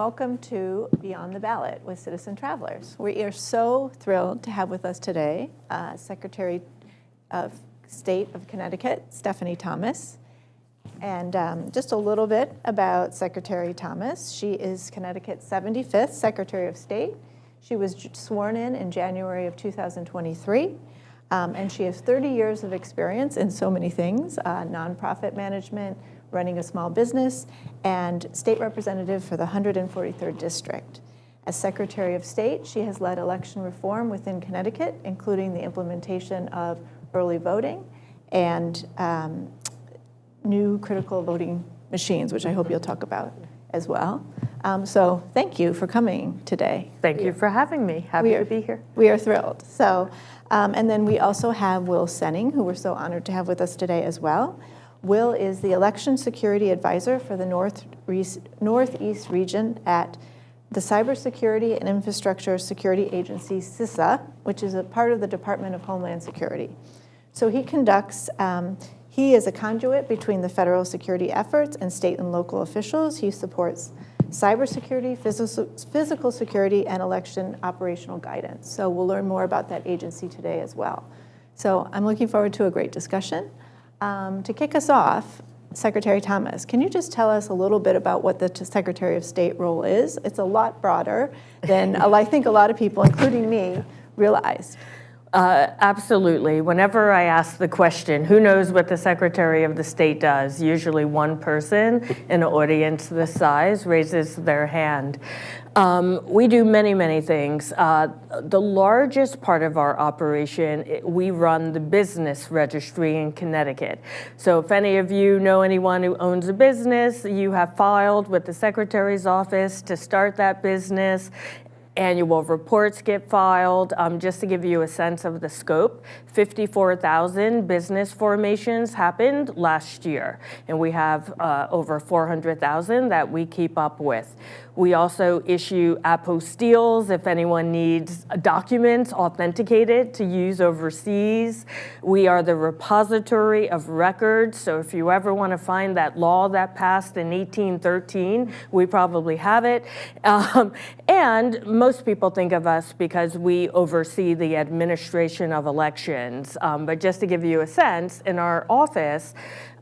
welcome to Beyond the Ballot with Citizen Travelers. We are so thrilled to have with us today Secretary of State of Connecticut, Stephanie Thomas. And just a little bit about Secretary Thomas. She is Connecticut's 75th Secretary of State. She was sworn in January of 2023. And she has 30 years of experience in so many things, nonprofit management, running a small business, and state representative for the 143rd District. As Secretary of State, she has led election reform within Connecticut, including the implementation of early voting and new critical voting machines, which I hope you'll talk about as well. So thank you for coming today. Thank you for having me. Happy to be here. We are thrilled. So, and then we also have Will Senning, who we're so honored to have with us today as well. Will is the Election Security Advisor for the Northeast region at the Cybersecurity and Infrastructure Security Agency, CISA, which is a part of the Department of Homeland Security. So he conducts, he is a conduit between the federal security efforts and state and local officials. He supports cybersecurity, physical security, and election operational guidance. So we'll learn more about that agency today as well. So I'm looking forward to a great discussion. To kick us off, Secretary Thomas, can you just tell us a little bit about what the Secretary of State role is? It's a lot broader than I think a lot of people, including me, realized. Absolutely. Whenever I ask the question, who knows what the Secretary of the State does? Usually one person in an audience this size raises their hand. We do many, many things. The largest part of our operation, we run the business registry in Connecticut. So if any of you know anyone who owns a business, you have filed with the Secretary's office to start that business. Annual reports get filed. Just to give you a sense of the scope, 54,000 business formations happened last year, and we have over 400,000 that we keep up with. We also issue apostilles if anyone needs documents authenticated to use overseas. We are the repository of records, so if you ever want to find that law that passed in 1813, we probably have it. And most people think of us because we oversee the administration of elections. But just to give you a sense, in our office,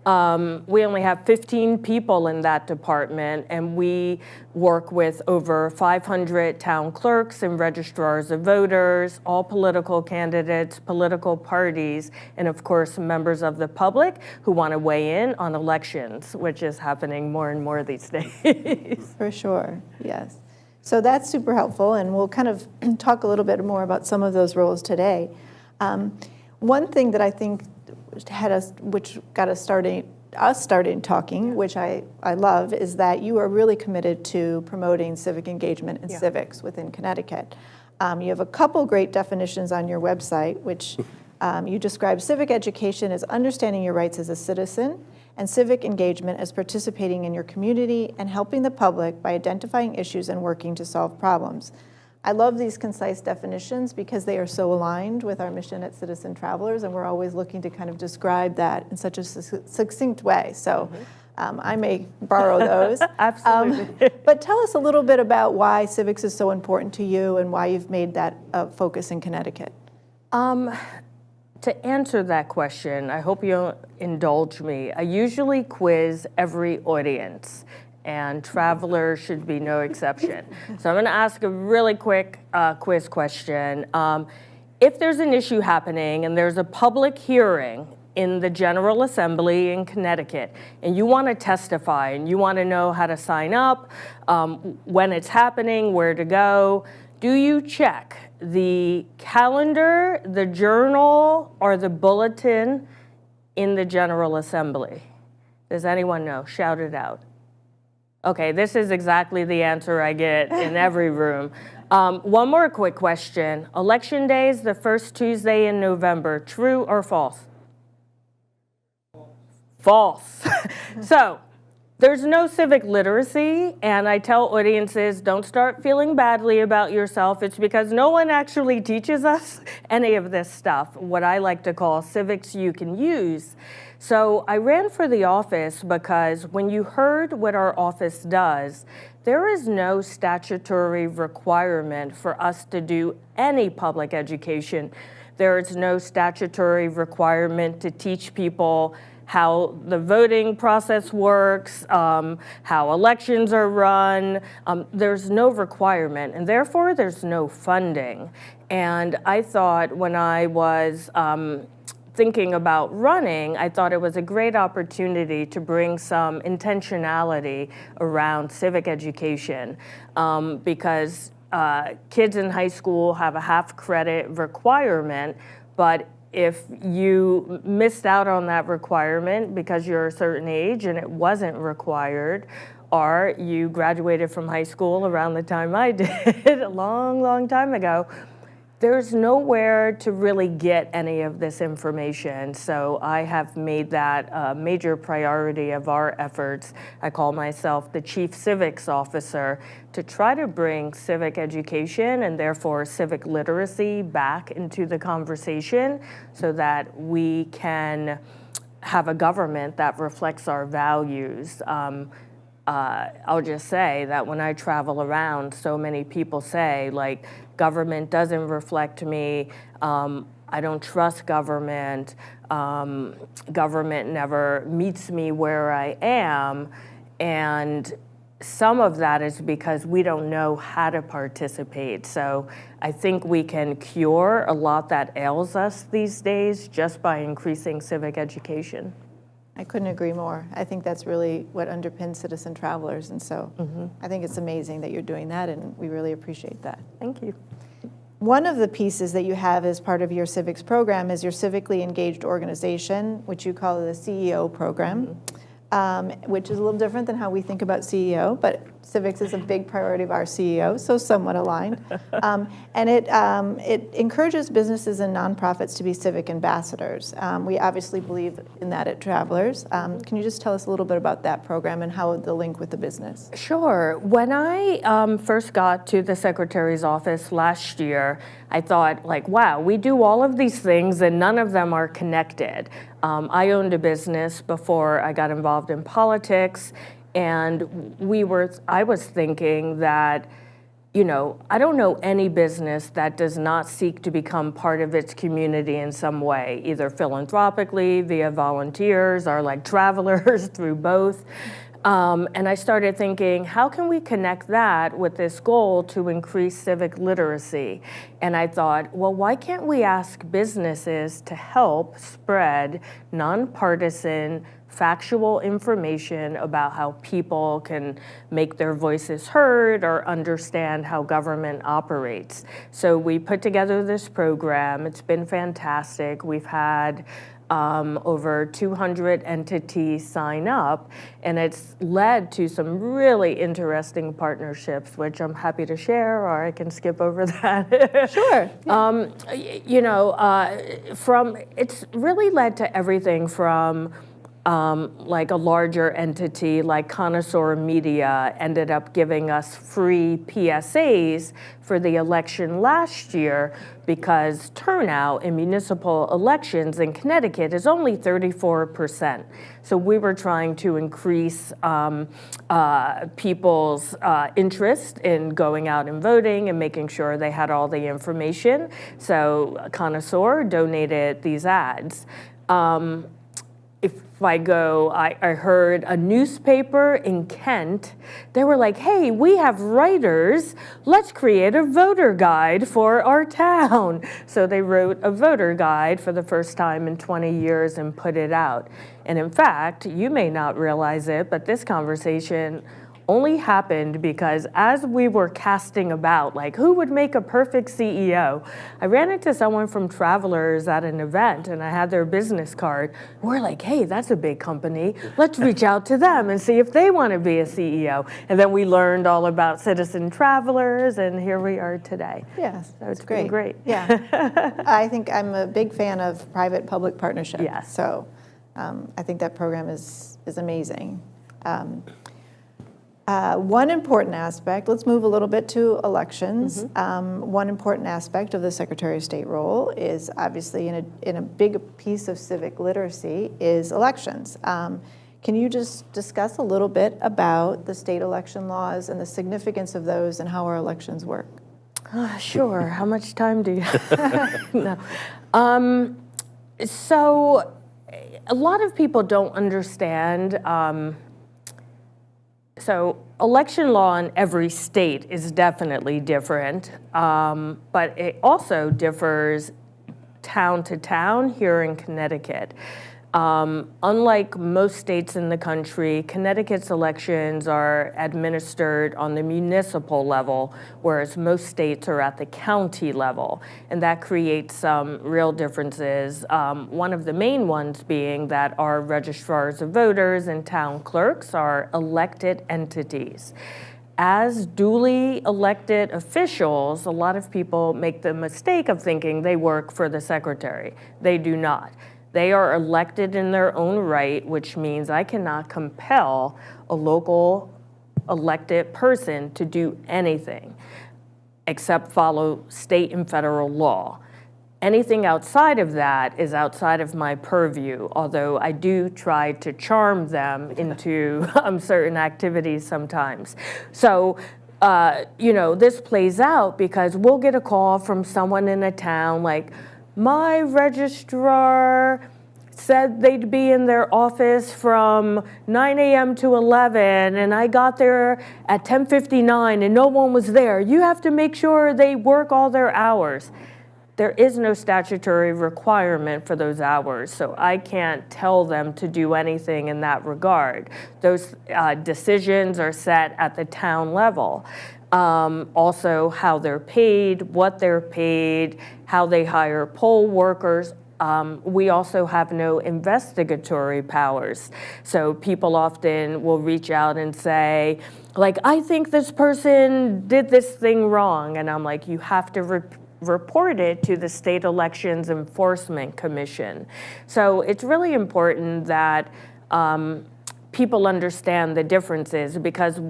we only have 15 people in that department, and we work with over 500 town clerks and registrars of voters, all political candidates, political parties, and of course, members of the public who want to weigh in on elections, which is happening more and more these days. For sure, yes. So that's super helpful, and we'll kind of talk a little bit more about some of those roles today. One thing that I think which got us started talking, which I love, is that you are really committed to promoting civic engagement and civics within Connecticut. You have a couple great definitions on your website, which you describe civic education as understanding your rights as a citizen, and civic engagement as participating in your community and helping the public by identifying issues and working to solve problems. I love these concise definitions because they are so aligned with our mission at Citizen Travelers, and we're always looking to kind of describe that in such a succinct way. So I may borrow those. Absolutely. But tell us a little bit about why civics is so important to you and why you've made that a focus in Connecticut. To answer that question, I hope you'll indulge me. I usually quiz every audience, and Travelers should be no exception. So I'm going to ask a really quick quiz question. If there's an issue happening and there's a public hearing in the General Assembly in Connecticut, and you want to testify and you want to know how to sign up, when it's happening, where to go, do you check the calendar, the journal, or the bulletin in the General Assembly? Does anyone know? Shout it out. Okay, this is exactly the answer I get in every room. One more quick question. Election day is the first Tuesday in November. True or false? False. So There's no civic literacy, and I tell audiences, don't start feeling badly about yourself. It's because no one actually teaches us any of this stuff, what I like to call civics you can use. So I ran for the office because when you heard what our office does, there is no statutory requirement for us to do any public education. There is no statutory requirement to teach people how the voting process works, how elections are run. There's no requirement, and therefore there's no funding. And I thought when I was thinking about running, I thought it was a great opportunity to bring some intentionality around civic education because kids in high school have a half credit requirement, but if you missed out on that requirement because you're a certain age and it wasn't required, or you graduated from high school around the time I did, a long, long time ago, there's nowhere to really get any of this information. So I have made that a major priority of our efforts. I call myself the Chief Civics Officer to try to bring civic education and therefore civic literacy back into the conversation so that we can have a government that reflects our values. I'll just say that when I travel around, so many people say, like, government doesn't reflect me, I don't trust government, government never meets me where I am, and some of that is because we don't know how to participate. So I think we can cure a lot that ails us these days just by increasing civic education. I couldn't agree more. I think that's really what underpins Citizen Travelers, and so I think it's amazing that you're doing that, and we really appreciate that. Thank you. One of the pieces that you have as part of your civics program is your civically engaged organization, which you call the CEO program, which is a little different than how we think about CEO, but civics is a big priority of our CEO, so somewhat aligned. And it encourages businesses and nonprofits to be civic ambassadors. We obviously believe in that at Travelers. Can you just tell us a little bit about that program and how the link with the business? Sure. When I first got to the Secretary's office last year, I thought, like, wow, we do all of these things and none of them are connected. I owned a business before I got involved in politics, and I was thinking that, you know, I don't know any business that does not seek to become part of its community in some way, either philanthropically, via volunteers, or like Travelers through both. And I started thinking, how can we connect that with this goal to increase civic literacy? And I thought, well, why can't we ask businesses to help spread nonpartisan, factual information about how people can make their voices heard or understand how government operates? So we put together this program. It's been fantastic. We've had over 200 entities sign up, and it's led to some really interesting partnerships, which I'm happy to share, or I can skip over that. Sure. You know, it's really led to everything from like a larger entity like Connoisseur Media ended up giving us free PSAs for the election last year because turnout in municipal elections in Connecticut is only 34%. So we were trying to increase people's interest in going out and voting and making sure they had all the information. So Connoisseur donated these ads. If I go, I heard a newspaper in Kent, they were like, hey, we have writers, let's create a voter guide for our town. So they wrote a voter guide for the first time in 20 years and put it out. And in fact, you may not realize it, but this conversation only happened because as we were casting about, like, who would make a perfect CEO, I ran into someone from Travelers at an event, and I had their business card. We're like, hey, that's a big company. Let's reach out to them and see if they want to be a CEO. And then we learned all about Citizen Travelers, and here we are today. Yes, so it's been great. Yeah, I think I'm a big fan of private-public partnership. Yes. So I think that program is amazing. One important aspect, let's move a little bit to elections. One important aspect of the Secretary of State role is obviously in a big piece of civic literacy is elections. Can you just discuss a little bit about the state election laws and the significance of those and how our elections work? Sure. How much time do you have? No. So a lot of people don't understand. So election law in every state is definitely different, but it also differs town to town here in Connecticut. Unlike most states in the country, Connecticut's elections are administered on the municipal level, whereas most states are at the county level, and that creates some real differences. One of the main ones being that our registrars of voters and town clerks are elected entities. As duly elected officials, a lot of people make the mistake of thinking they work for the secretary. They do not. They are elected in their own right, which means I cannot compel a local elected person to do anything except follow state and federal law. Anything outside of that is outside of my purview, although I do try to charm them into certain activities sometimes. So, this plays out because we'll get a call from someone in a town like, my registrar said they'd be in their office from 9 a.m. to 11, and I got there at 10:59 and no one was there. You have to make sure they work all their hours. There is no statutory requirement for those hours, so I can't tell them to do anything in that regard. Those decisions are set at the town level. Also, how they're paid, what they're paid, how they hire poll workers. We also have no investigatory powers. So people often will reach out and say, like, I think this person did this thing wrong. And I'm like, you have to report it to the State Elections Enforcement Commission. So it's really important that people understand the differences, because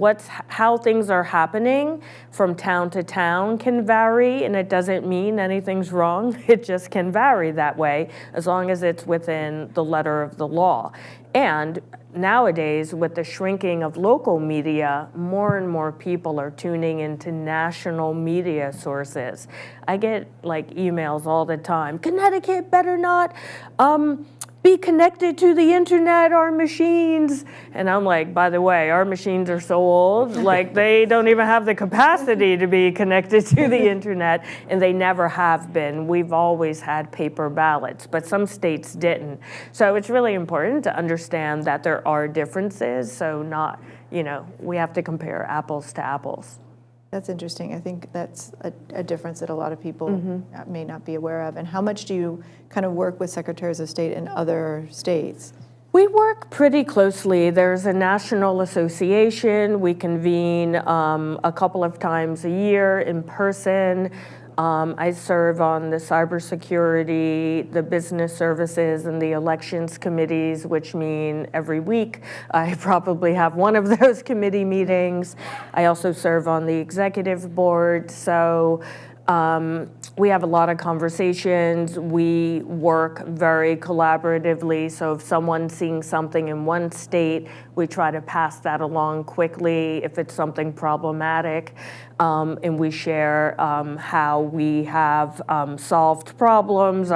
how things are happening from town to town can vary, and it doesn't mean anything's wrong. It just can vary that way as long as it's within the letter of the law. And nowadays, with the shrinking of local media, more and more people are tuning into national media sources. I get like emails all the time. Connecticut better not be connected to the internet, our machines. And I'm like, by the way, our machines are so old, like they don't even have the capacity to be connected to the internet, and they never have been. We've always had paper ballots, but some states didn't. So it's really important to understand that there are differences, so we have to compare apples to apples. That's interesting. I think that's a difference that a lot of people may not be aware of. And how much do you kind of work with secretaries of state in other states? We work pretty closely. There's a national association. We convene a couple of times a year in person. I serve on the cybersecurity, the business services, and the elections committees, which mean every week I probably have one of those committee meetings. I also serve on the executive board. So we have a lot of conversations. We work very collaboratively. So if someone's seeing something in one state, we try to pass that along quickly if it's something problematic. And we share how we have solved problems.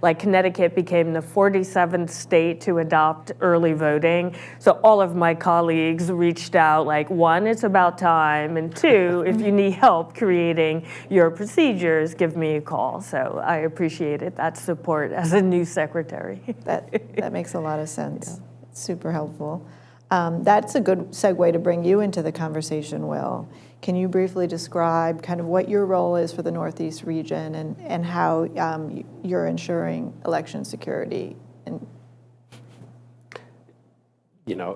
Like Connecticut became the 47th state to adopt early voting. So all of my colleagues reached out like, one, it's about time, and two, if you need help creating your procedures, give me a call. So I appreciated that support as a new secretary. That makes a lot of sense. Yeah. It's super helpful. That's a good segue to bring you into the conversation, Will. Can you briefly describe kind of what your role is for the Northeast region and how you're ensuring election security? And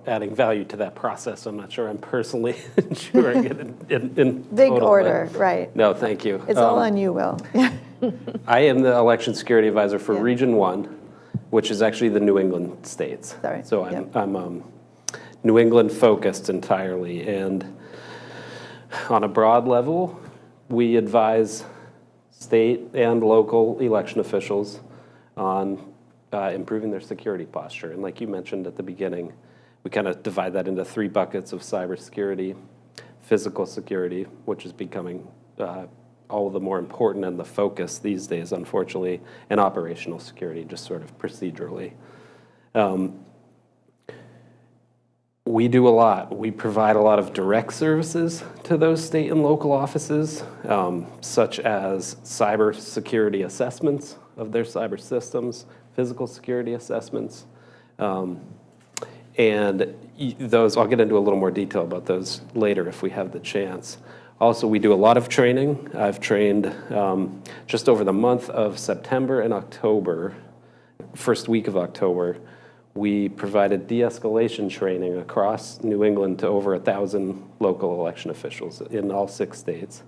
adding value to that process. I'm not sure I'm personally ensuring it in big total, order, right? No, thank you. It's all on you, Will. I am the election security advisor for Region 1, which is actually the New England states. Sorry. So I'm New England focused entirely. And on a broad level, we advise state and local election officials on improving their security posture. And like you mentioned at the beginning, we kind of divide that into 3 buckets of cybersecurity, physical security, which is becoming all the more important and the focus these days, unfortunately, and operational security, just sort of procedurally. We do a lot. We provide a lot of direct services to those state and local offices, such as cybersecurity assessments of their cyber systems, physical security assessments, and those, I'll get into a little more detail about those later if we have the chance. Also, we do a lot of training. I've trained just over the month of September and October, first week of October, we provided de-escalation training across New England to over 1,000 local election officials in all 6 states.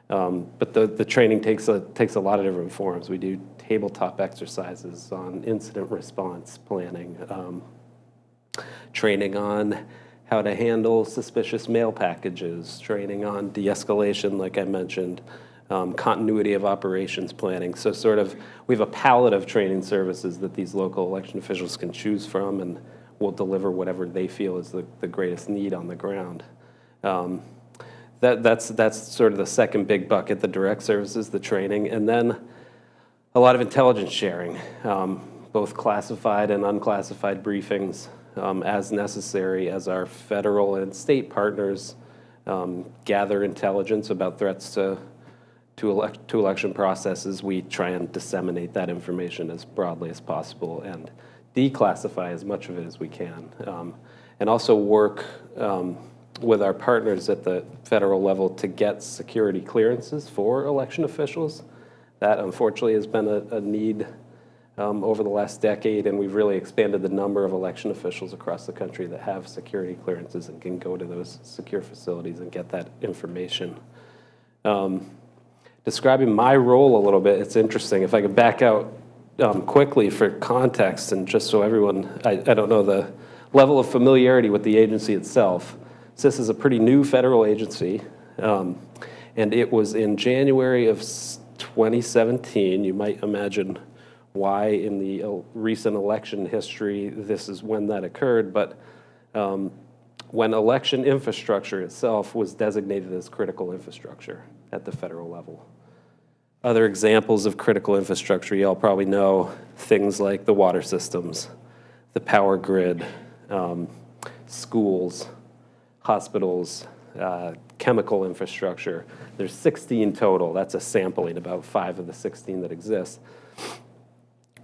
But the training takes a lot of different forms. We do tabletop exercises on incident response planning, training on how to handle suspicious mail packages, training on de-escalation, like I mentioned, continuity of operations planning. So sort of, we have a palette of training services that these local election officials can choose from, and will deliver whatever they feel is the greatest need on the ground. That's sort of the second big bucket, the direct services, the training, and then a lot of intelligence sharing, both classified and unclassified briefings, as necessary as our federal and state partners gather intelligence about threats to election processes. We try and disseminate that information as broadly as possible and declassify as much of it as we can. And also work with our partners at the federal level to get security clearances for election officials. That unfortunately has been a need over the last decade, and we've really expanded the number of election officials across the country that have security clearances and can go to those secure facilities and get that information. Describing my role a little bit, it's interesting. If I could back out quickly for context, and just so everyone, I don't know the level of familiarity with the agency itself. CISA is a pretty new federal agency, and it was in January of 2017. You might imagine why in the recent election history this is when that occurred, but when election infrastructure itself was designated as critical infrastructure at the federal level. Other examples of critical infrastructure, you all probably know things like the water systems, the power grid, schools, hospitals, chemical infrastructure. There's 16 total. That's a sampling, about 5 of the 16 that exist.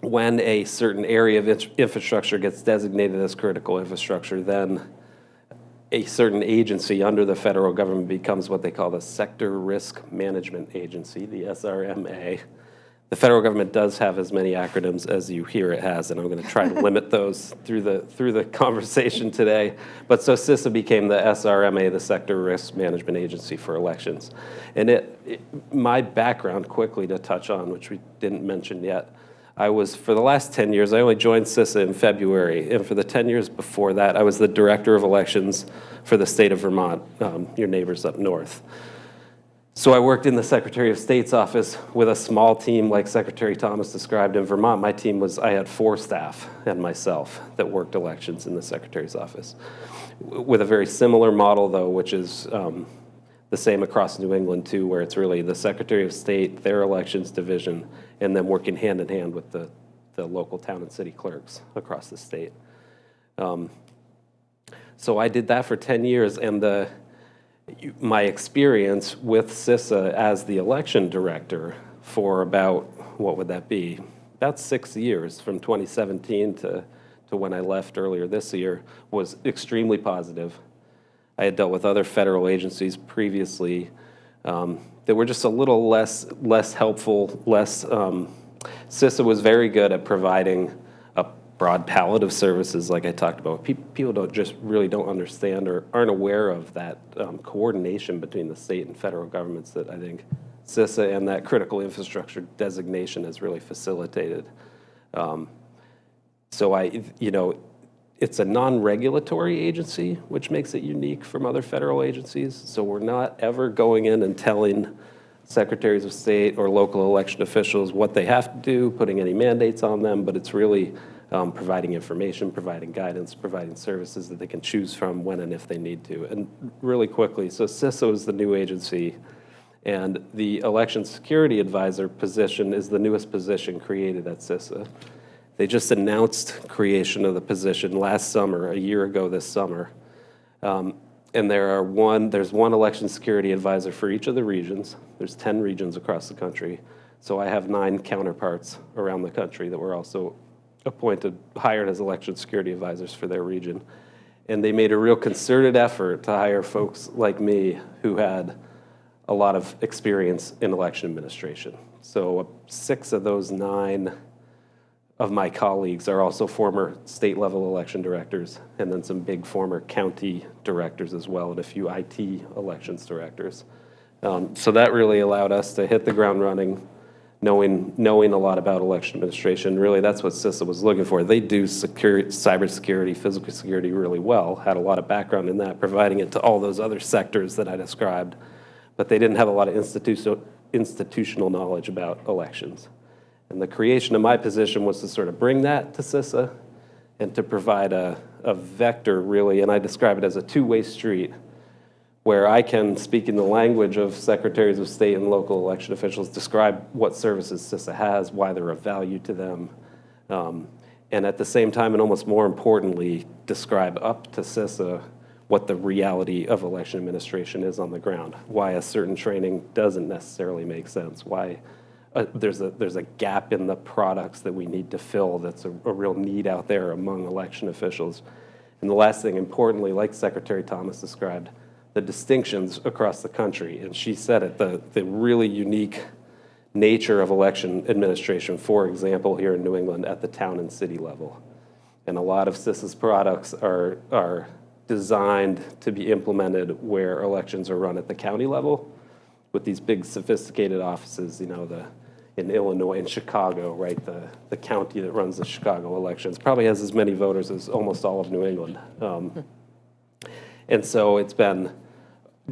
When a certain area of infrastructure gets designated as critical infrastructure, then a certain agency under the federal government becomes what they call the Sector Risk Management Agency, the SRMA. The federal government does have as many acronyms as you hear it has, and I'm going to try to limit those through the conversation today. But so CISA became the SRMA, the Sector Risk Management Agency for elections. And my background, quickly to touch on, which we didn't mention yet, I was, for the last 10 years, I only joined CISA in February, and for the 10 years before that, I was the director of elections for the state of Vermont, your neighbors up north. So I worked in the Secretary of State's office with a small team like Secretary Thomas described in Vermont. My team was, I had 4 staff and myself that worked elections in the Secretary's office. With a very similar model, though, which is the same across New England, too, where it's really the Secretary of State, their elections division, and then working hand in hand with the local town and city clerks across the state. So I did that for 10 years, and my experience with CISA as the election director for about, what would that be? About 6 years, from 2017 to when I left earlier this year, was extremely positive. I had dealt with other federal agencies previously that were just a little less helpful, less. CISA was very good at providing a broad palette of services, like I talked about. People don't understand or aren't aware of that coordination between the state and federal governments that I think CISA and that critical infrastructure designation has really facilitated. So it's a non-regulatory agency, which makes it unique from other federal agencies. So we're not ever going in and telling secretaries of state or local election officials what they have to do, putting any mandates on them, but it's really providing information, providing guidance, providing services that they can choose from when and if they need to. And really quickly, so CISA is the new agency, and the election security advisor position is the newest position created at CISA. They just announced creation of the position last summer, a year ago this summer. And there's one election security advisor for each of the regions. There's 10 regions across the country. So I have 9 counterparts around the country that were also hired as election security advisors for their region. And they made a real concerted effort to hire folks like me who had a lot of experience in election administration. So 6 of those 9 of my colleagues are also former state-level election directors, and then some big former county directors as well, and a few IT elections directors. So that really allowed us to hit the ground running, knowing a lot about election administration. Really, that's what CISA was looking for. They do cybersecurity, physical security really well, had a lot of background in that, providing it to all those other sectors that I described, but they didn't have a lot of institutional knowledge about elections. And the creation of my position was to sort of bring that to CISA and to provide a vector, really, and I describe it as a two-way street, where I can, speak in the language of secretaries of state and local election officials, describe what services CISA has, why they're of value to them, and at the same time, and almost more importantly, describe up to CISA what the reality of election administration is on the ground, why a certain training doesn't necessarily make sense, why there's a gap in the products that we need to fill that's a real need out there among election officials. And the last thing, importantly, like Secretary Thomas described, the distinctions across the country. And she said it, the really unique nature of election administration, for example, here in New England at the town and city level. And a lot of CISA's products are designed to be implemented where elections are run at the county level with these big sophisticated offices, in Illinois, in Chicago, right? The county that runs the Chicago elections probably has as many voters as almost all of New England. And so it's been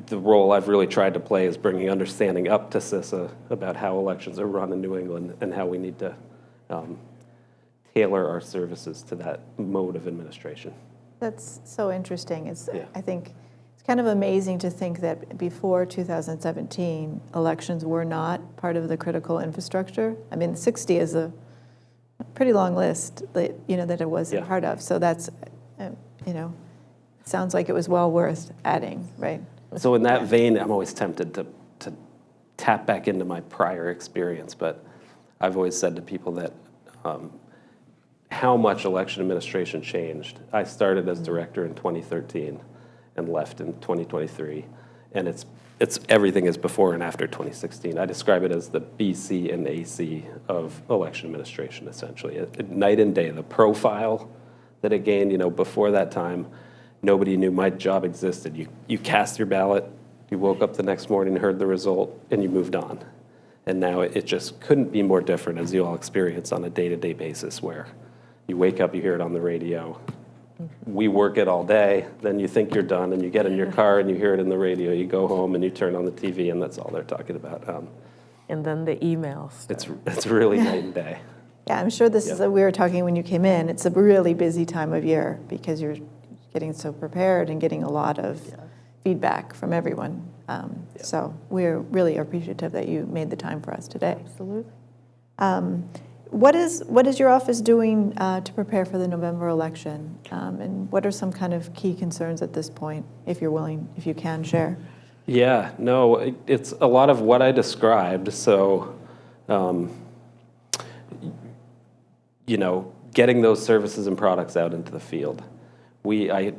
the role I've really tried to play is bringing understanding up to CISA about how elections are run in New England and how we need to tailor our services to that mode of administration. That's so interesting. Yeah. I think it's kind of amazing to think that before 2017, elections were not part of the critical infrastructure. I mean, 60 is a pretty long list that it wasn't part of. So that's, it sounds like it was well worth adding, right? So in that vein, I'm always tempted to tap back into my prior experience, but I've always said to people that how much election administration changed. I started as director in 2013 and left in 2023, and it's everything is before and after 2016. I describe it as the BC and AC of election administration, essentially. Night and day, the profile that it gained, before that time, nobody knew my job existed. You cast your ballot, you woke up the next morning, heard the result, and you moved on. And now it just couldn't be more different, as you all experience on a day-to-day basis, where you wake up, you hear it on the radio. We work it all day, then you think you're done, and you get in your car and you hear it in the radio. You go home and you turn on the TV, and that's all they're talking about. And then the emails. It's really night and day. Yeah, I'm sure this is, we were talking when you came in, it's a really busy time of year because you're getting so prepared and getting a lot of feedback from everyone. So we're really appreciative that you made the time for us today. Absolutely. What is your office doing to prepare for the November election? And what are some kind of key concerns at this point, if you're willing, if you can share? Yeah, no, it's a lot of what I described. So, getting those services and products out into the field. I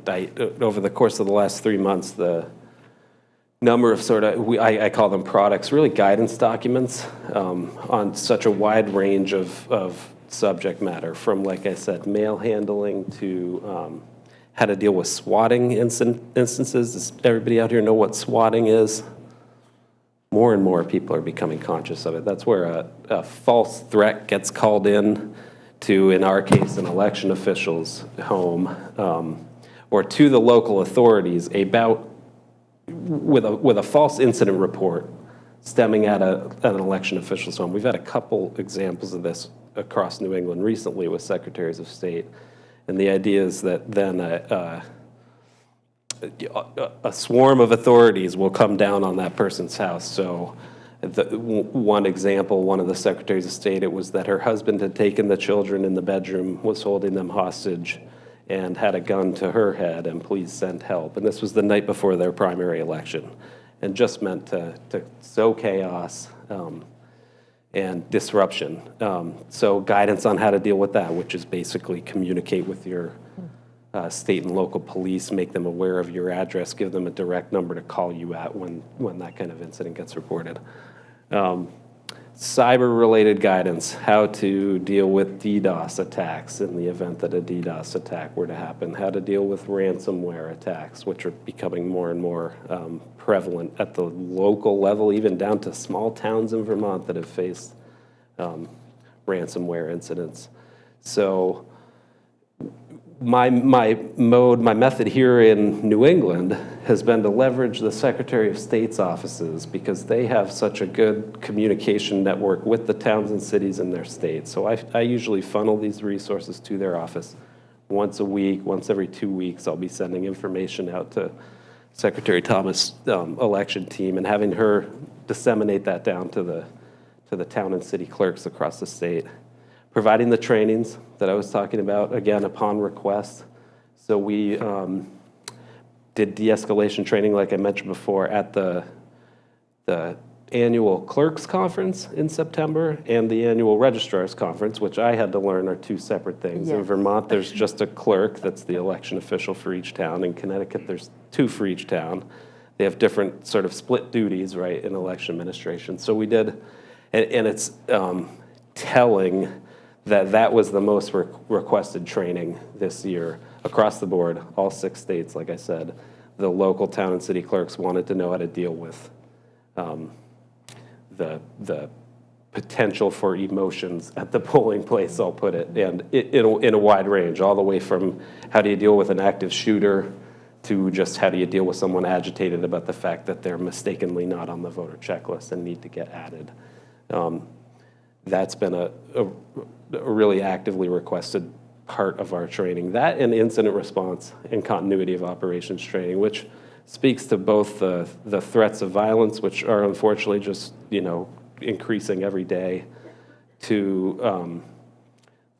over the course of the last 3 months, the number of I call them products, really guidance documents on such a wide range of subject matter, from, like I said, mail handling to how to deal with swatting instances. Does everybody out here know what swatting is? More and more people are becoming conscious of it. That's where a false threat gets called in to, in our case, an election official's home, or to the local authorities about, with a false incident report stemming at an election official's home. We've had a couple examples of this across New England recently with secretaries of state. And the idea is that then a swarm of authorities will come down on that person's house. So one example, one of the secretaries of state, it was that her husband had taken the children in the bedroom, was holding them hostage, and had a gun to her head, and please send help. And this was the night before their primary election, and just meant to sow chaos and disruption. So guidance on how to deal with that, which is basically communicate with your state and local police, make them aware of your address, give them a direct number to call you at when that kind of incident gets reported. Cyber-related guidance, how to deal with DDoS attacks in the event that a DDoS attack were to happen, how to deal with ransomware attacks, which are becoming more and more prevalent at the local level, even down to small towns in Vermont that have faced ransomware incidents. So my method here in New England has been to leverage the Secretary of State's offices because they have such a good communication network with the towns and cities in their state. So I usually funnel these resources to their office once a week, once every 2 weeks. I'll be sending information out to Secretary Thomas' election team and having her disseminate that down to the town and city clerks across the state. Providing the trainings that I was talking about, again, upon request. So we did de-escalation training, like I mentioned before, at the annual clerks conference in September and the annual registrars conference, which I had to learn are two separate things. Yeah. In Vermont, there's just a clerk that's the election official for each town. In Connecticut, there's two for each town. They have different sort of split duties, right, in election administration. So we did, and it's telling that was the most requested training this year across the board, all 6 states, like I said. The local town and city clerks wanted to know how to deal with the potential for emotions at the polling place, I'll put it, and in a wide range, all the way from how do you deal with an active shooter to just how do you deal with someone agitated about the fact that they're mistakenly not on the voter checklist and need to get added. That's been a really actively requested part of our training. That and incident response and continuity of operations training, which speaks to both the threats of violence, which are unfortunately just, increasing every day, to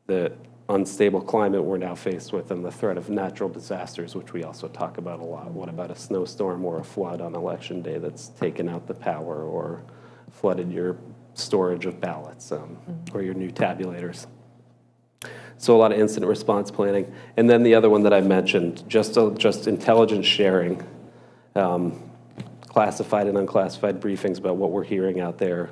the unstable climate we're now faced with and the threat of natural disasters, which we also talk about a lot. What about a snowstorm or a flood on election day that's taken out the power or flooded your storage of ballots or your new tabulators? So a lot of incident response planning. And then the other one that I mentioned, just intelligence sharing, classified and unclassified briefings about what we're hearing out there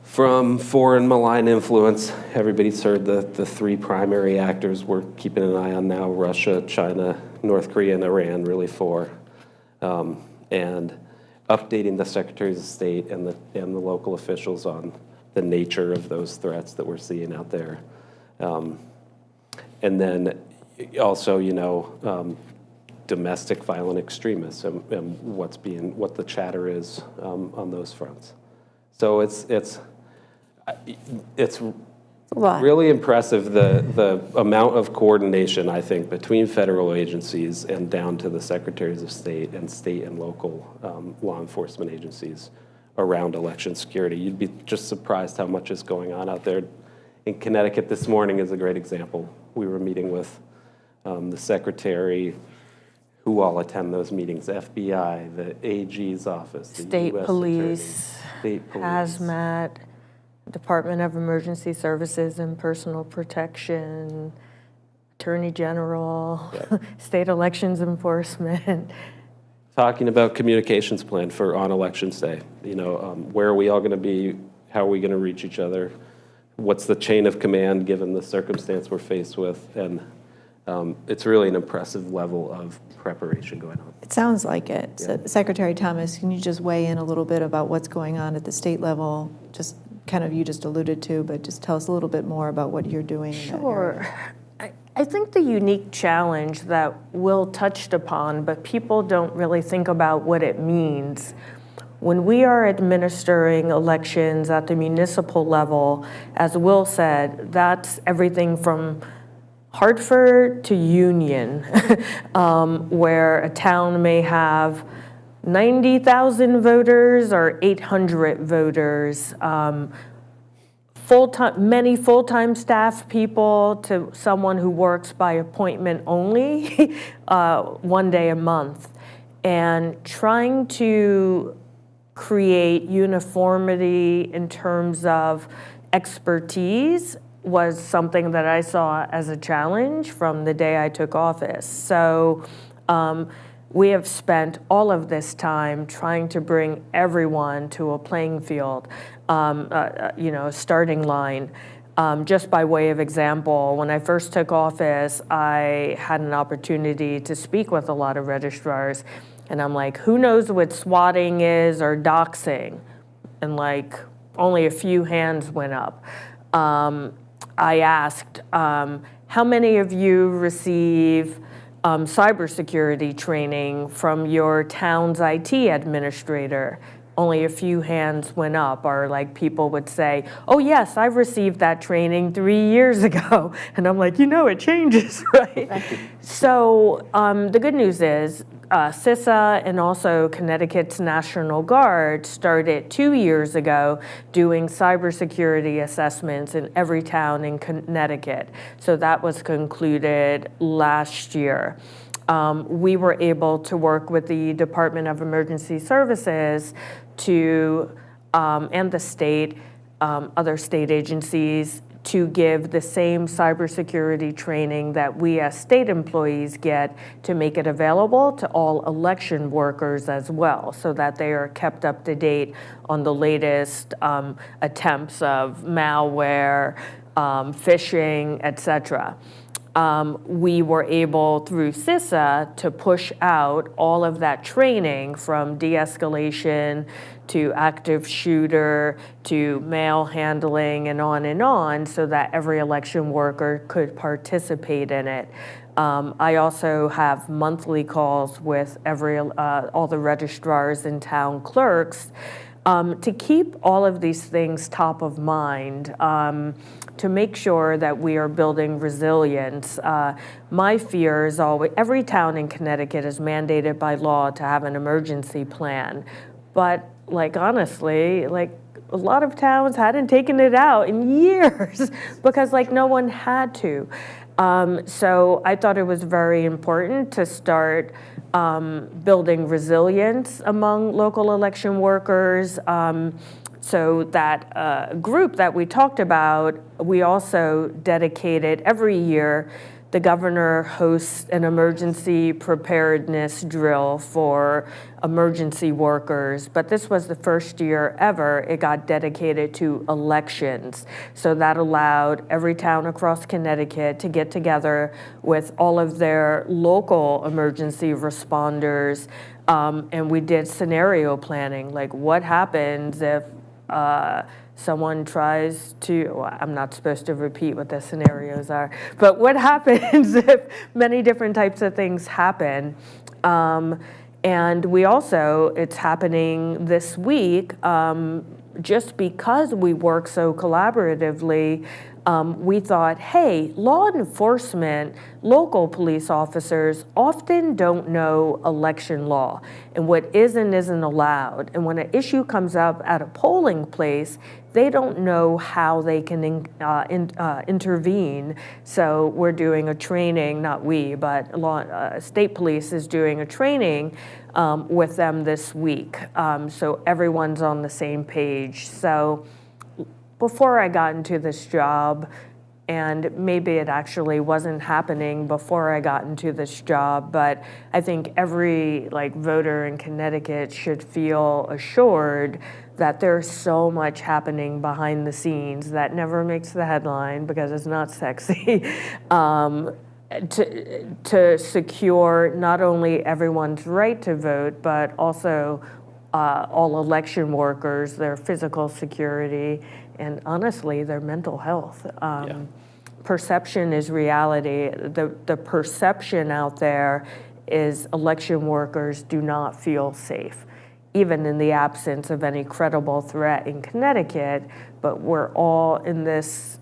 from foreign malign influence. Everybody's heard the 3 primary actors we're keeping an eye on now: Russia, China, North Korea, and Iran, really 4. And updating the secretaries of state and the local officials on the nature of those threats that we're seeing out there. And then also, domestic violent extremists and what the chatter is on those fronts. So it's a lot. really impressive the amount of coordination, I think, between federal agencies and down to the secretaries of state and local law enforcement agencies around election security. You'd be just surprised how much is going on out there. In Connecticut this morning is a great example. We were meeting with the secretary, who all attend those meetings: FBI, the AG's office, the State US police, Attorney, State police. hazmat, Department of Emergency Services and Personal Protection, Attorney General, Yeah. State Elections Enforcement. Talking about communications plan for on elections day. Where are we all going to be? How are we going to reach each other? What's the chain of command given the circumstance we're faced with? And it's really an impressive level of preparation going on. It sounds like it. Yeah. So, Secretary Thomas, can you just weigh in a little bit about what's going on at the state level, just kind of you just alluded to, but just tell us a little bit more about what you're doing in that area. Sure. I think the unique challenge that Will touched upon, but people don't really think about what it means. When we are administering elections at the municipal level, as Will said, that's everything from Hartford to Union, where a town may have 90,000 voters or 800 voters, many full-time staff people to someone who works by appointment only, 1 day a month. And trying to create uniformity in terms of expertise was something that I saw as a challenge from the day I took office. So we have spent all of this time trying to bring everyone to a playing field, starting line. Just by way of example, when I first took office, I had an opportunity to speak with a lot of registrars, and I'm like, who knows what swatting is or doxing? And like, only a few hands went up. I asked, how many of you receive cybersecurity training from your town's IT administrator? Only a few hands went up, or like people would say, oh yes, I've received that training 3 years ago. And I'm like, it changes, right? So the good news is CISA and also Connecticut's National Guard started 2 years ago doing cybersecurity assessments in every town in Connecticut. So that was concluded last year. We were able to work with the Department of Emergency Services and the state, other state agencies, to give the same cybersecurity training that we as state employees get, to make it available to all election workers as well, so that they are kept up to date on the latest attempts of malware, phishing, etc. We were able, through CISA, to push out all of that training from de-escalation to active shooter to mail handling and on, so that every election worker could participate in it. I also have monthly calls with all the registrars and town clerks to keep all of these things top of mind, to make sure that we are building resilience. My fear is always, every town in Connecticut is mandated by law to have an emergency plan. But honestly, a lot of towns hadn't taken it out in years because no one had to. So I thought it was very important to start building resilience among local election workers. So that group that we talked about, we also dedicated every year. The governor hosts an emergency preparedness drill for emergency workers, but this was the first year ever it got dedicated to elections. So that allowed every town across Connecticut to get together with all of their local emergency responders, and we did scenario planning, like what happens if someone tries to, I'm not supposed to repeat what the scenarios are, but what happens if many different types of things happen? And we also, it's happening this week, just because we work so collaboratively, we thought, hey, law enforcement, local police officers often don't know election law and what is and isn't allowed. And when an issue comes up at a polling place, they don't know how they can intervene. So we're doing a training, not we, but state police is doing a training with them this week. So everyone's on the same page. So before I got into this job, and maybe it actually wasn't happening before I got into this job, but I think every voter in Connecticut should feel assured that there's so much happening behind the scenes that never makes the headline because it's not sexy, to secure not only everyone's right to vote, but also all election workers, their physical security, and honestly, their mental health. Yeah. Perception is reality. The perception out there is election workers do not feel safe, even in the absence of any credible threat in Connecticut, but we're all in this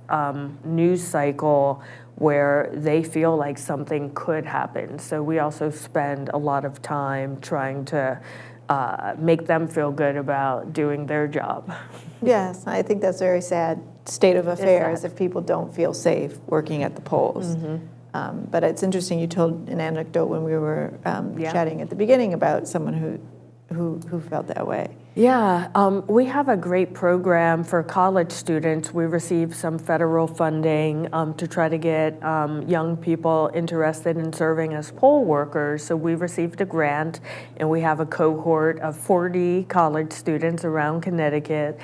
news cycle where they feel like something could happen. So we also spend a lot of time trying to make them feel good about doing their job. Yes, I think that's a very sad state of affairs sad. if people don't feel safe working at the polls. But it's interesting, you told an anecdote when we were Yeah. chatting at the beginning about someone who felt that way. Yeah, we have a great program for college students. We receive some federal funding to try to get young people interested in serving as poll workers. So we received a grant, and we have a cohort of 40 college students around Connecticut.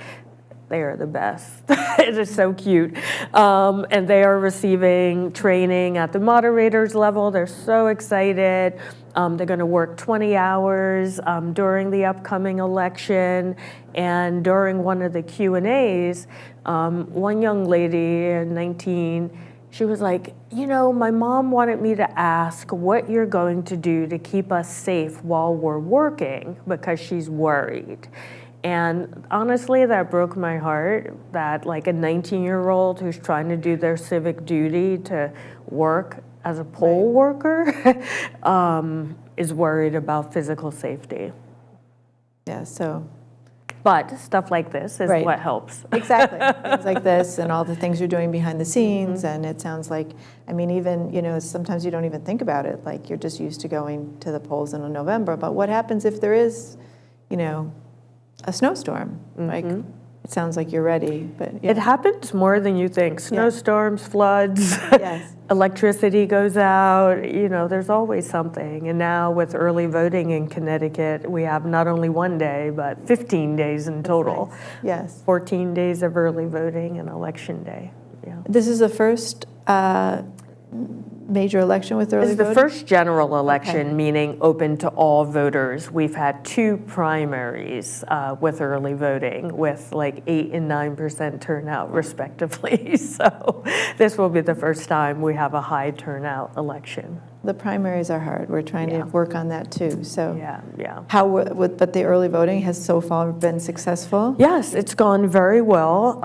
They are the best. It is so cute. And they are receiving training at the moderator's level. They're so excited. They're going to work 20 hours during the upcoming election. And during one of the Q&As, one young lady, 19, she was like, you know, my mom wanted me to ask what you're going to do to keep us safe while we're working because she's worried. And honestly, that broke my heart that like a 19-year-old who's trying to do their civic duty to work as a poll worker is worried about physical safety. Yeah, so But stuff like this is Right. what helps. exactly, things like this and all the things you're doing behind the scenes, and it sounds like, I mean, even, you know, sometimes you don't even think about it, like you're just used to going to the polls in November, but what happens if there is, you know, a snowstorm? Like, it sounds like you're ready, but yeah. It happens more than you think. Snowstorms, floods, Yes. electricity goes out, you know, there's always something. And now with early voting in Connecticut, we have not only one day, but 15 days in total. Nice. Yes. 14 days of early voting and election day. Yeah. This is the first major election with early This is the voting? first general election, Okay. meaning open to all voters. We've had 2 primaries with early voting with like 8% and 9% turnout respectively. So this will be the first time we have a high turnout election. The primaries are hard. We're trying Yeah. to work on that too. So Yeah, yeah. but the early voting has so far been successful? Yes, it's gone very well.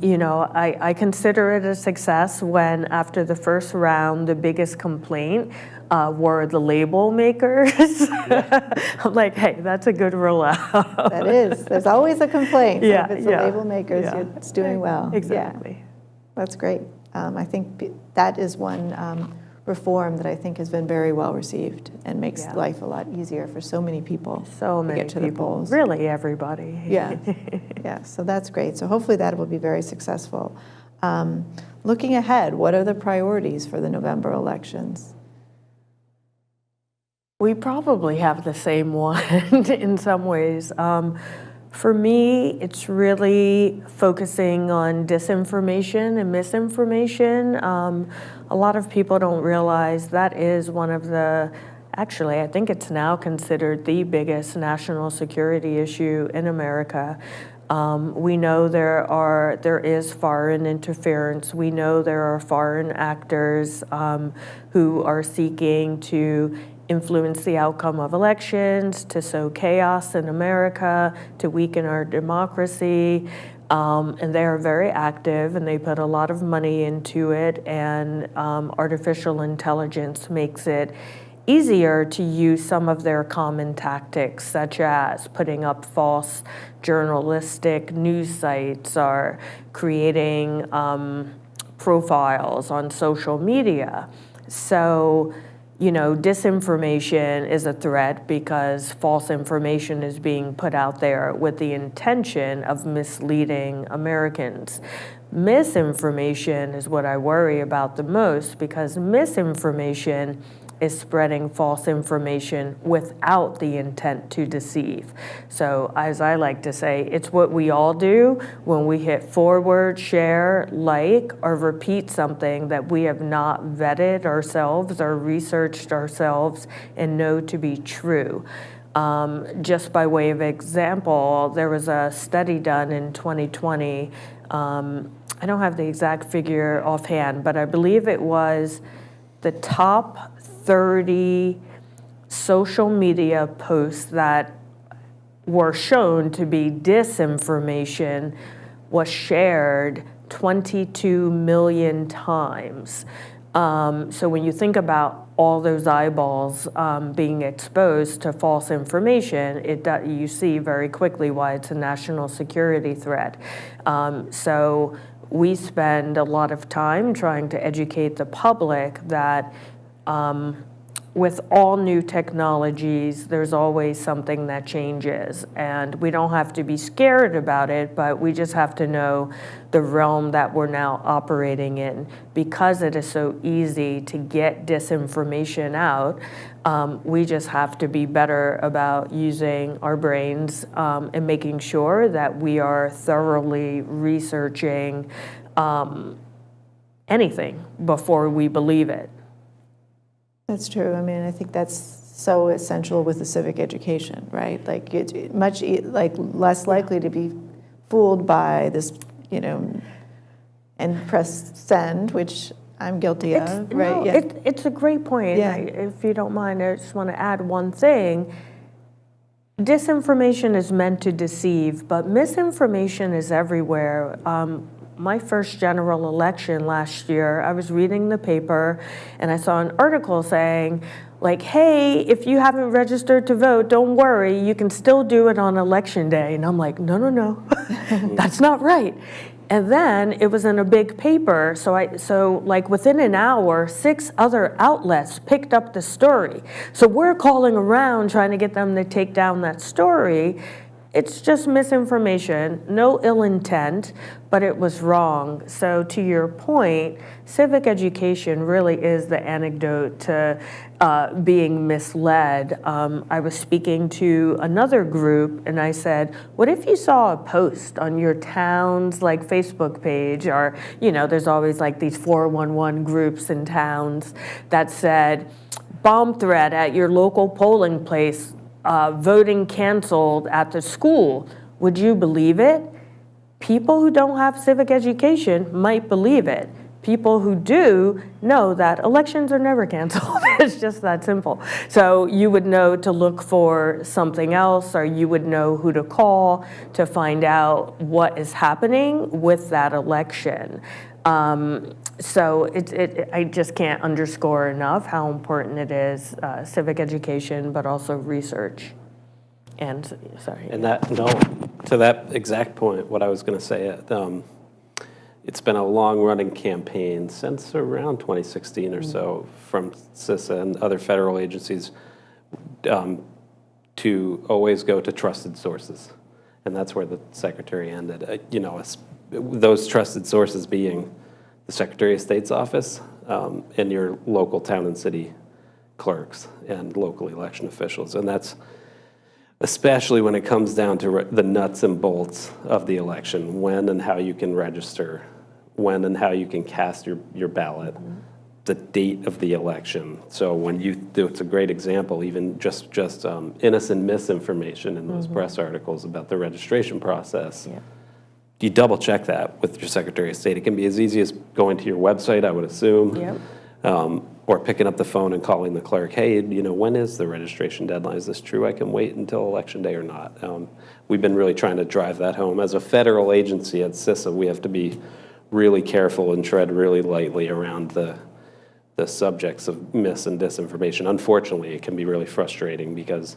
You know, I consider it a success when after the first round, the biggest complaint were the label makers. I'm like, hey, that's a good rollout. That is. There's always a complaint. So Yeah, if it's the yeah, label makers, yeah. it's doing well. Yeah, Exactly. that's great. I think that is one reform that I think has been very well received and makes Yeah. life a lot easier for so many people. So to many get to the people, polls. really everybody. Yeah, yeah, so that's great. So hopefully that will be very successful. Looking ahead, what are the priorities for the November elections? We probably have the same one in some ways. For me, it's really focusing on disinformation and misinformation. A lot of people don't realize that is one of the, actually, I think it's now considered the biggest national security issue in America. We know there is foreign interference. We know there are foreign actors who are seeking to influence the outcome of elections, to sow chaos in America, to weaken our democracy. And they are very active and they put a lot of money into it, and artificial intelligence makes it easier to use some of their common tactics, such as putting up false journalistic news sites or creating profiles on social media. So, you know, disinformation is a threat because false information is being put out there with the intention of misleading Americans. Misinformation is what I worry about the most, because misinformation is spreading false information without the intent to deceive. So as I like to say, it's what we all do when we hit forward, share, like, or repeat something that we have not vetted ourselves or researched ourselves and know to be true. Just by way of example, there was a study done in 2020 I don't have the exact figure offhand, but I believe it was the top 30 social media posts that were shown to be disinformation was shared 22 million times. So when you think about all those eyeballs being exposed to false information, you see very quickly why it's a national security threat. So we spend a lot of time trying to educate the public that with all new technologies, there's always something that changes. And we don't have to be scared about it, but we just have to know the realm that we're now operating in. Because it is so easy to get disinformation out, we just have to be better about using our brains and making sure that we are thoroughly researching anything before we believe it. That's true. I mean, I think that's so essential with the civic education, right? Like it's much less likely to be fooled by this, and press send, which I'm guilty of, right? No, Yeah. it's a great point. Yeah. If you don't mind, I just want to add one thing. Disinformation is meant to deceive, but misinformation is everywhere. My first general election last year, I was reading the paper and I saw an article saying, like, hey, if you haven't registered to vote, don't worry, you can still do it on election day. And I'm like, no, that's not right. And then it was in a big paper, so like within an hour, 6 other outlets picked up the story. So we're calling around trying to get them to take down that story. It's just misinformation, no ill intent, but it was wrong. So to your point, civic education really is the antidote to being misled. I was speaking to another group and I said, what if you saw a post on your town's like Facebook page, or, there's always like these 411 groups in towns that said, bomb threat at your local polling place, voting canceled at the school. Would you believe it? People who don't have civic education might believe it. People who do know that elections are never canceled. It's just that simple. So you would know to look for something else, or you would know who to call to find out what is happening with that election. So I just can't underscore enough how important it is, civic education, but also research. And sorry. And to that exact point, what I was going to say, it's been a long-running campaign since around 2016 or so from CISA and other federal agencies to always go to trusted sources. And that's where the secretary ended. Those trusted sources being the Secretary of State's office and your local town and city clerks and local election officials. And that's especially when it comes down to the nuts and bolts of the election, when and how you can register, when and how you can cast your ballot, the date of the election. So when you do, it's a great example, even just innocent misinformation in those press articles about the registration process. Yeah. You double check that with your Secretary of State. It can be as easy as going to your website, I would assume, or picking up the phone and calling the clerk, hey, when is the registration deadline? Is this true? I can wait until election day or not? We've been really trying to drive that home. As a federal agency at CISA, we have to be really careful and tread really lightly around the subjects of mis and disinformation. Unfortunately, it can be really frustrating because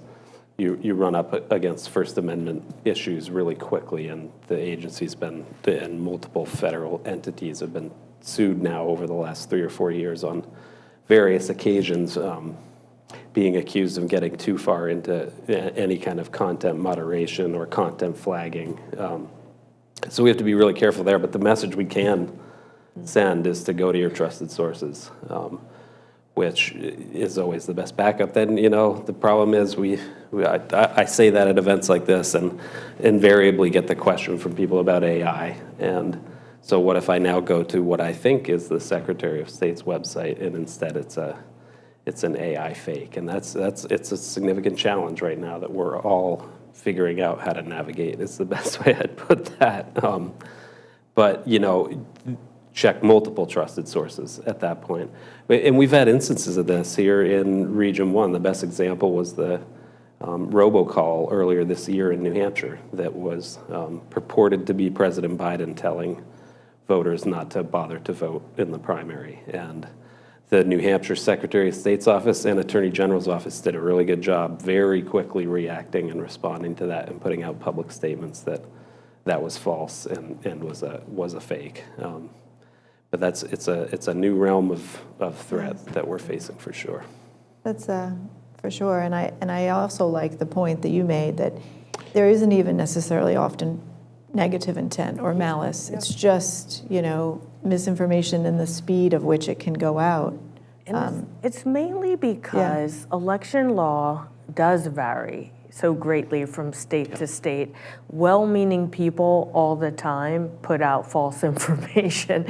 you run up against First Amendment issues really quickly, and the agency's and multiple federal entities have been sued now over the last 3 or 4 years on various occasions, being accused of getting too far into any kind of content moderation or content flagging. So we have to be really careful there, but the message we can send is to go to your trusted sources, which is always the best backup. Then, the problem is I say that at events like this and invariably get the question from people about AI. And so what if I now go to what I think is the Secretary of State's website and instead it's an AI fake? And it's a significant challenge right now that we're all figuring out how to navigate. It's the best way I'd put that. but, check multiple trusted sources at that point. And we've had instances of this here in Region 1. The best example was the robocall earlier this year in New Hampshire that was purported to be President Biden telling voters not to bother to vote in the primary. And the New Hampshire Secretary of State's office and Attorney General's office did a really good job very quickly reacting and responding to that and putting out public statements that that was false and was a fake. But it's a new realm of threat that we're facing for sure. That's for sure. And I also like the point that you made that there isn't even necessarily often negative intent or malice. It's just, misinformation and the speed of which it can go out. And it's mainly because election law does vary so greatly from state to state. Well-meaning people all the time put out false information.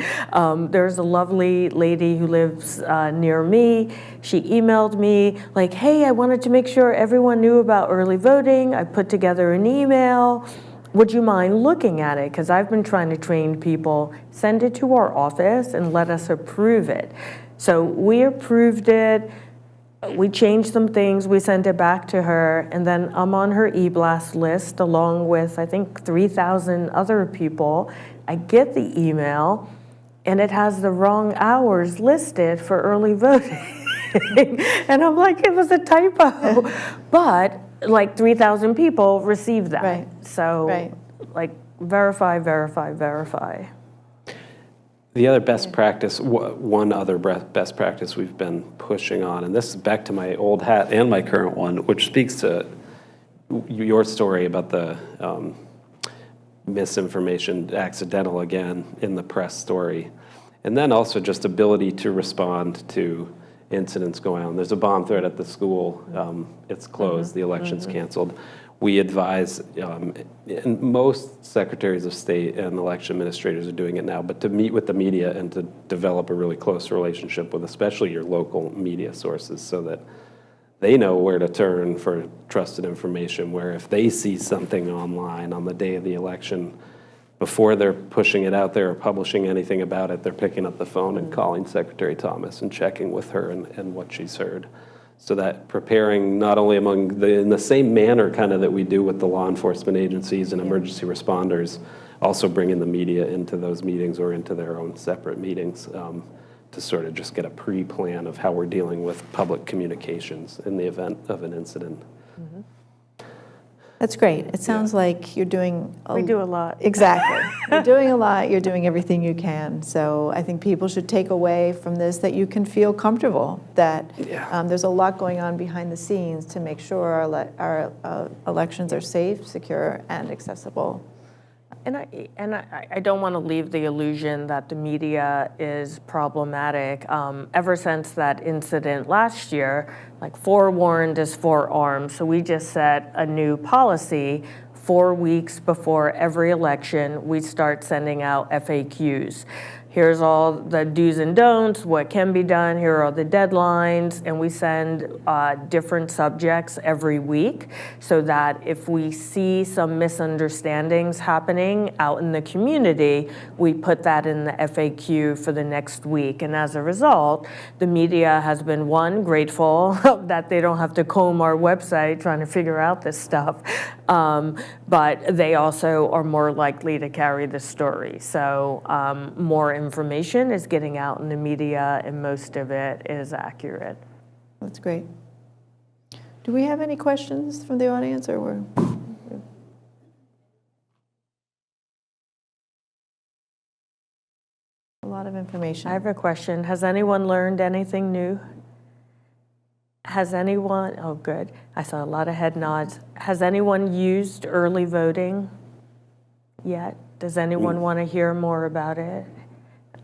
There's a lovely lady who lives near me. She emailed me like, hey, I wanted to make sure everyone knew about early voting. I put together an email. Would you mind looking at it? Because I've been trying to train people, send it to our office and let us approve it. So we approved it. We changed some things, we sent it back to her, and then I'm on her e-blast list along with, I think, 3,000 other people. I get the email, and it has the wrong hours listed for early voting. And I'm like, it was a typo. But, 3,000 people received that. Right. So, verify, verify, verify. The other best practice, one other best practice we've been pushing on, and this is back to my old hat and my current one, which speaks to your story about the misinformation, accidental again, in the press story. And then also just ability to respond to incidents going on. There's a bomb threat at the school. It's closed. The election's canceled. We advise, and most secretaries of state and election administrators are doing it now, but to meet with the media and to develop a really close relationship with especially your local media sources so that they know where to turn for trusted information, where if they see something online on the day of the election, before they're pushing it out there or publishing anything about it, they're picking up the phone and calling Secretary Thomas and checking with her and what she's heard. So that preparing not only in the same manner kind of that we do with the law enforcement agencies and emergency responders, also bringing the media into those meetings or into their own separate meetings to sort of just get a pre-plan of how we're dealing with public communications in the event of an incident. Mm-hmm. That's great. It sounds like you're doing We do a lot. Exactly. You're doing a lot. You're doing everything you can. So I think people should take away from this that you can feel comfortable, that there's a lot going on behind the scenes to make sure our elections are safe, secure, and accessible. And I don't want to leave the illusion that the media is problematic. Ever since that incident last year, forewarned is forearmed. So we just set a new policy. 4 weeks before every election, we start sending out FAQs. Here's all the do's and don'ts, what can be done, here are the deadlines, and we send different subjects every week so that if we see some misunderstandings happening out in the community, we put that in the FAQ for the next week. And as a result, the media has been, one, grateful that they don't have to comb our website trying to figure out this stuff, but they also are more likely to carry the story. So more information is getting out in the media, and most of it is accurate. That's great. Do we have any questions from the audience, or we're... A lot of information. I have a question. Has anyone learned anything new? Has anyone, oh good, I saw a lot of head nods. Has anyone used early voting yet? Does anyone want to hear more about it?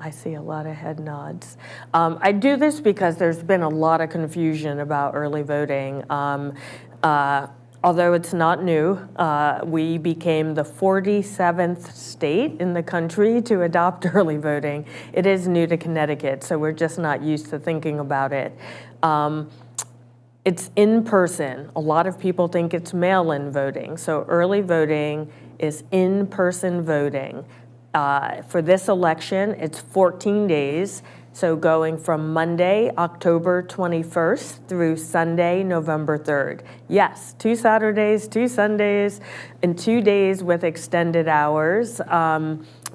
I see a lot of head nods. I do this because there's been a lot of confusion about early voting. Although it's not new, we became the 47th state in the country to adopt early voting. It is new to Connecticut, so we're just not used to thinking about it. It's in person. A lot of people think it's mail-in voting. So early voting is in-person voting. For this election, it's 14 days. So going from Monday, October 21st through Sunday, November 3rd. Yes, 2 Saturdays, 2 Sundays, and 2 days with extended hours.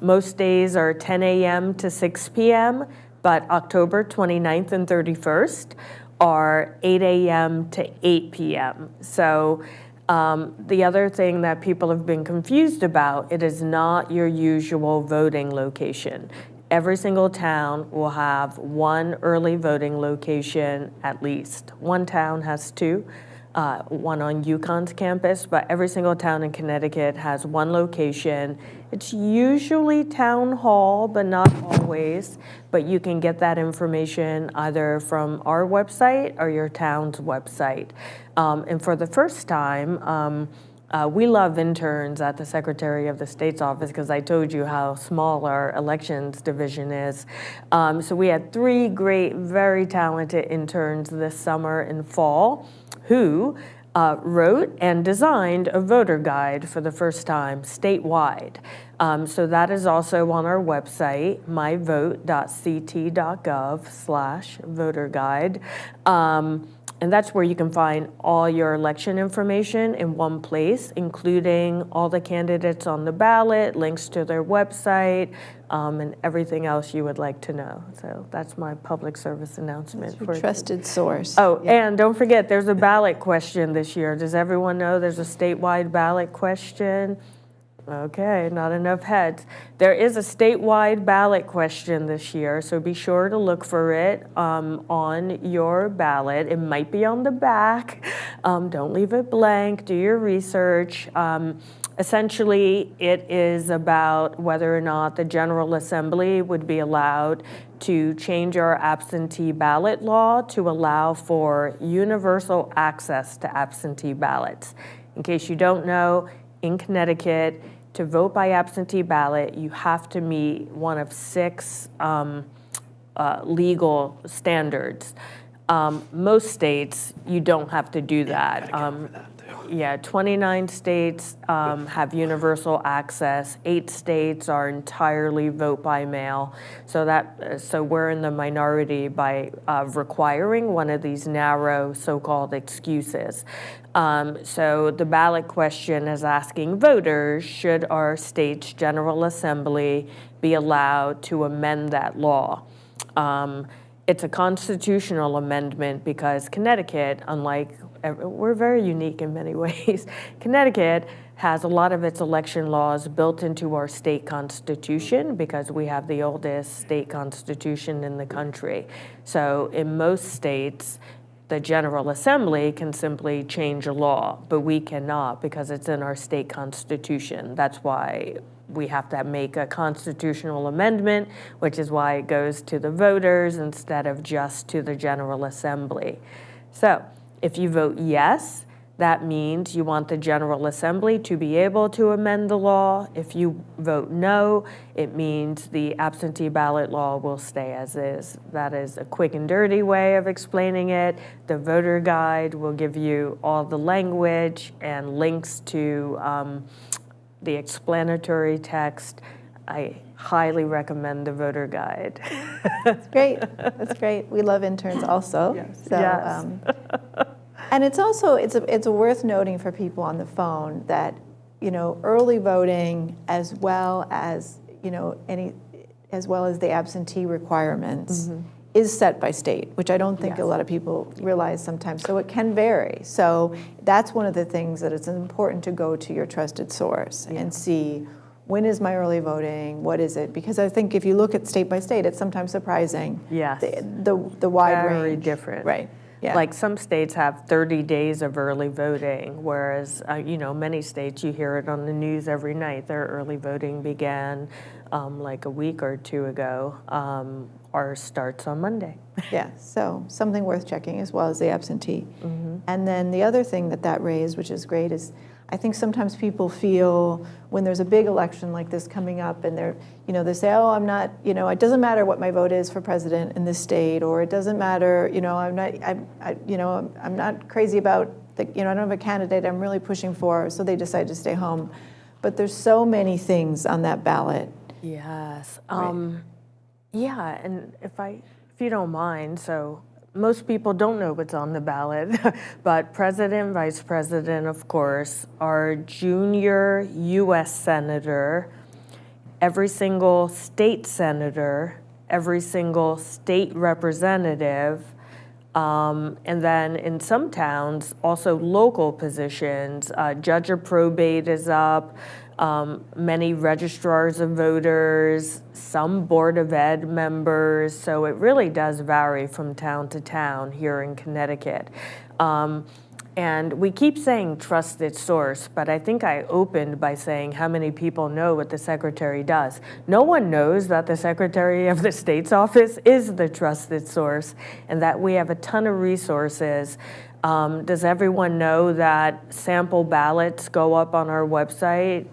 Most days are 10 a.m. to 6 p.m., but October 29th and 31st are 8 a.m. to 8 p.m. So the other thing that people have been confused about, it is not your usual voting location. Every single town will have one early voting location at least. One town has 2, one on UConn's campus, but every single town in Connecticut has one location. It's usually town hall, but not always. But you can get that information either from our website or your town's website. And for the first time, we love interns at the Secretary of the State's office because I told you how small our elections division is. So we had 3 great, very talented interns this summer and fall who wrote and designed a voter guide for the first time statewide. So that is also on our website, myvote.ct.gov/voter guide. And that's where you can find all your election information in one place, including all the candidates on the ballot, links to their website, and everything else you would like to know. So that's my public service announcement. Your trusted source. Oh, and don't forget, there's a ballot question this year. Does everyone know there's a statewide ballot question? Okay, not enough heads. There is a statewide ballot question this year, so be sure to look for it on your ballot. It might be on the back. Don't leave it blank. Do your research. Essentially, it is about whether or not the General Assembly would be allowed to change our absentee ballot law to allow for universal access to absentee ballots. In case you don't know, in Connecticut, to vote by absentee ballot, you have to meet one of 6 legal standards. Most states, you don't have to do that. Yeah, 29 states have universal access. 8 states are entirely vote by mail. So we're in the minority by requiring one of these narrow so-called excuses. So the ballot question is asking voters, should our state's General Assembly be allowed to amend that law? It's a constitutional amendment because Connecticut, we're very unique in many ways. Connecticut has a lot of its election laws built into our state constitution because we have the oldest state constitution in the country. So in most states, the General Assembly can simply change a law, but we cannot because it's in our state constitution. That's why we have to make a constitutional amendment, which is why it goes to the voters instead of just to the General Assembly. So if you vote yes, that means you want the General Assembly to be able to amend the law. If you vote no, it means the absentee ballot law will stay as is. That is a quick and dirty way of explaining it. The voter guide will give you all the language and links to the explanatory text. I highly recommend the voter guide. That's great. That's great. We love interns also. Yes. So, Yes. And it's also, it's worth noting for people on the phone that, early voting as well as, as well as the absentee requirements is set by state, which I don't think a lot of people realize sometimes. So it can vary. So that's one of the things that it's important to go to your trusted source and see, when is my early voting? What is it? Because I think if you look at state by state, it's sometimes surprising. Yes. The wide range. Very different. Right. Yeah. Like some states have 30 days of early voting, whereas, many states, you hear it on the news every night. Their early voting began like a week or 2 ago. Ours starts on Monday. Yeah, so something worth checking as well as the absentee. And then the other thing that raised, which is great, is I think sometimes people feel when there's a big election like this coming up and they say, oh, I'm not, it doesn't matter what my vote is for president in this state, or it doesn't matter, I'm not crazy about, I don't have a candidate I'm really pushing for, so they decide to stay home. But there's so many things on that ballot Yes. Yeah, and if you don't mind, so most people don't know what's on the ballot, but president, vice president, of course, our junior U.S. senator, every single state senator, every single state representative, and then in some towns, also local positions. Judge of probate is up, many registrars of voters, some Board of Ed members. So it really does vary from town to town here in Connecticut. And we keep saying trusted source, but I think I opened by saying how many people know what the secretary does. No one knows that the Secretary of the State's office is the trusted source and that we have a ton of resources. Does everyone know that sample ballots go up on our website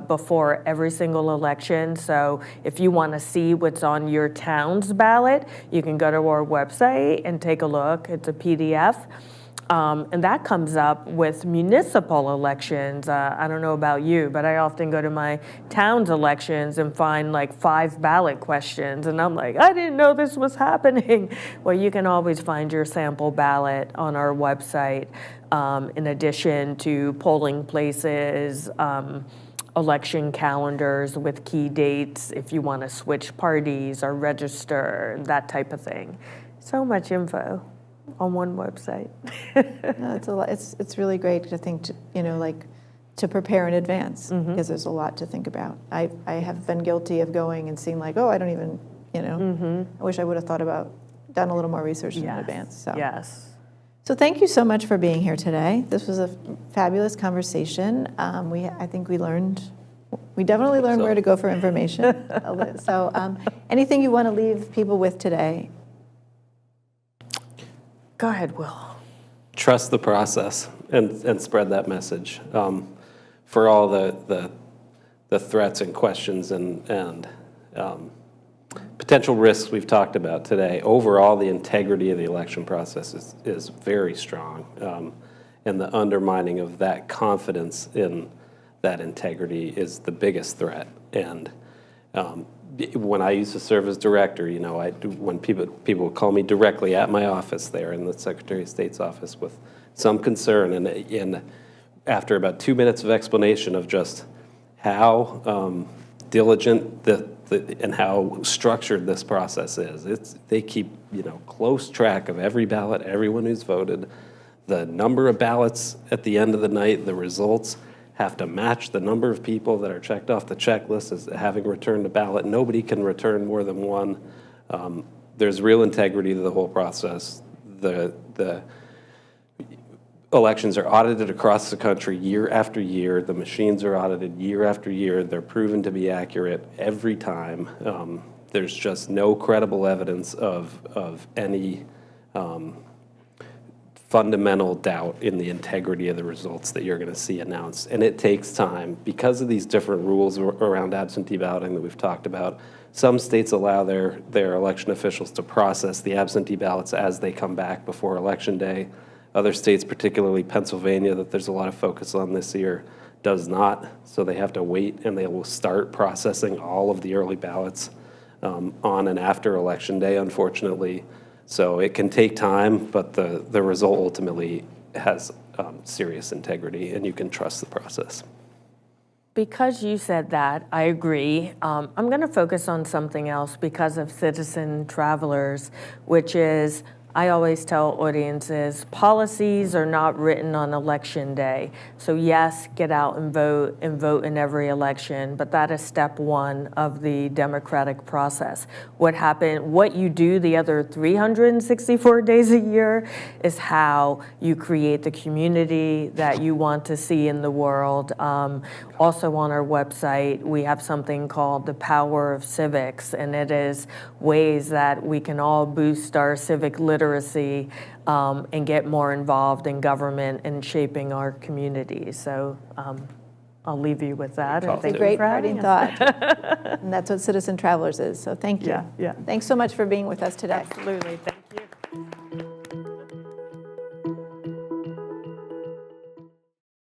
before every single election? So if you want to see what's on your town's ballot, you can go to our website and take a look. It's a PDF. And that comes up with municipal elections. I don't know about you, but I often go to my town's elections and find like 5 ballot questions. And I'm like, I didn't know this was happening. Well, you can always find your sample ballot on our website, in addition to polling places, election calendars with key dates if you want to switch parties or register, that type of thing. So much info on one website. No, it's a lot. It's really great to think, to prepare in advance, because there's a lot to think about. I have been guilty of going and seeing like, oh, I don't even, I wish I would have done a little more research in advance. So. Yes. So thank you so much for being here today. This was a fabulous conversation. I think we definitely learned where to go for information. So anything you want to leave people with today? Go ahead, Will. Trust the process and spread that message. For all the threats and questions and potential risks we've talked about today, overall the integrity of the election process is very strong. And the undermining of that confidence in that integrity is the biggest threat. And when I used to serve as director, when people would call me directly at my office there in the Secretary of State's office with some concern, and after about 2 minutes of explanation of just how diligent and how structured this process is, they keep close track of every ballot, everyone who's voted, the number of ballots at the end of the night, the results have to match the number of people that are checked off the checklist as having returned a ballot. Nobody can return more than one. There's real integrity to the whole process. The elections are audited across the country year after year. The machines are audited year after year. They're proven to be accurate every time. There's just no credible evidence of any fundamental doubt in the integrity of the results that you're going to see announced. And it takes time because of these different rules around absentee balloting that we've talked about. Some states allow their election officials to process the absentee ballots as they come back before Election Day. Other states, particularly Pennsylvania, that there's a lot of focus on this year, does not. So they have to wait, and they will start processing all of the early ballots on and after Election Day, unfortunately. So it can take time, but the result ultimately has serious integrity, and you can trust the process. Because you said that, I agree. I'm going to focus on something else because of citizen travelers, which is, I always tell audiences, policies are not written on Election Day. So yes, get out and vote in every election, but that is step one of the democratic process. What you do the other 364 days a year is how you create the community that you want to see in the world. Also on our website, we have something called the Power of Civics, and it is ways that we can all boost our civic literacy and get more involved in government and shaping our communities. So I'll leave you with that. It's a great parting thought. And that's what Citizen Travelers is. So thank you. Yeah. Thanks so much for being with us today. Absolutely.